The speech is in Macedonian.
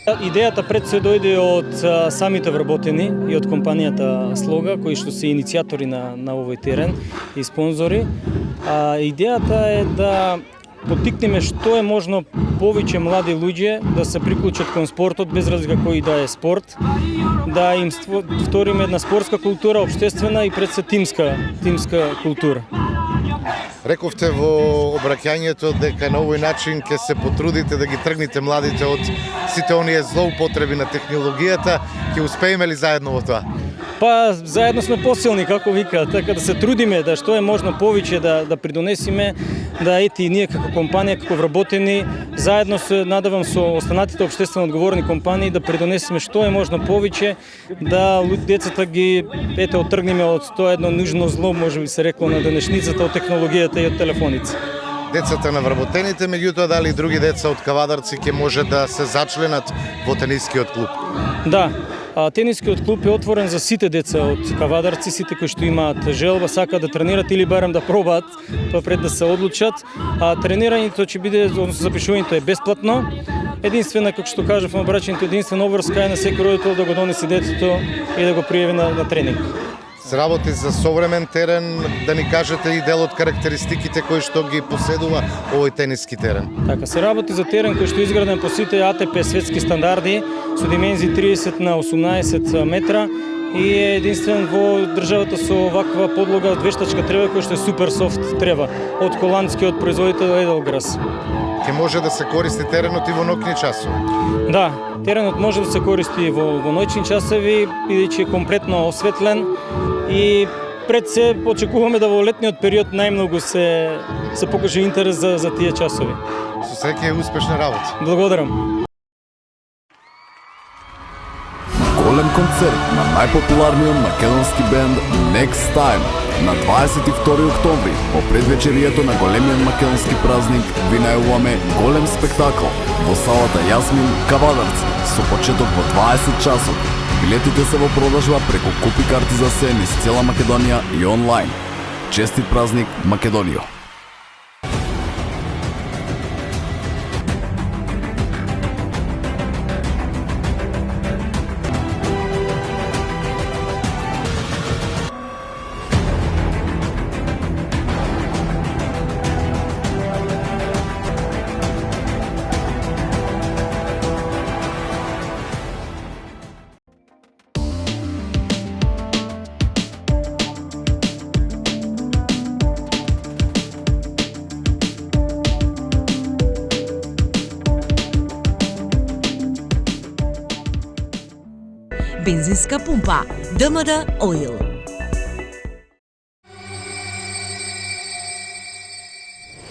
Идејата пред се дојде од самите вработени и од компанијата Слога, кои што се иницијатори на овој терен и спонзори. Идејата е да поттикнеме што е можно повеќе млади луѓе да се приклучат кон спортот, без разлика кој да е спорт, да им створиме една спортска култура, општествена и пред се тимска култура. Рековте во обраќањето дека на овој начин ќе се потрудите да ги тргнете младите од сите оние злоупотреби на технологијата, ќе успееме ли заедно во тоа? Па заедно сме посилни, како викаат, така да се трудиме да што е можно повеќе да придонесиме, да и ние како компанија, како вработени, заедно се надевам со останатите општествено одговорни компании да придонесиме што е можно повеќе, да децата ги оттргнеме од тоа едно нужно зло, може би се рекло на денешницата, од технологијата и од телефоните. Децата на вработените, меѓутоа дали и други деца од Кавадарци ќе може да се зачленат во тенискиот клуб? Да. Тенискиот клуб е отворен за сите деца од Кавадарци, сите кои што имаат желба, сакаат да тренират или барем да пробаат, па пред да се одлучат. Тренирањето ќе биде, односно запишувањето е бесплатно. Единствена, како што кажав на брачењето, единствена обврска е на секој родител да го донесе детето и да го пријави на тренинг. Се работи за современ терен, да ни кажете и дел од карактеристиките кои што ги поседува овој тениски терен. Така, се работи за терен кој што е изграден по сите АТП светски стандарди со димензии 30 на 18 метра и е единствен во државата со ваква подлога од вештачка трева која што е супер софт трева од холандскиот производител Еделграс. Ќе може да се користи теренот и во ноќни часови? Да, теренот може да се користи во ноќни часови, бидејќи е комплетно осветлен и пред се очекуваме да во летниот период најмногу се покаже интерес за тие часови. Со среќа и успешна работа. Благодарам. Голем концерт на најпопуларниот македонски бенд Next Time на 22 октомври по предвечерието на големиот македонски празник ви најавуваме голем спектакл во салата Јасмин Кавадарци со почеток во 20 часот. Билетите се во продажба преку Купи карти за се низ цела Македонија и онлайн. Честит празник, Македонијо! Бензинска пумпа ДМД Оил.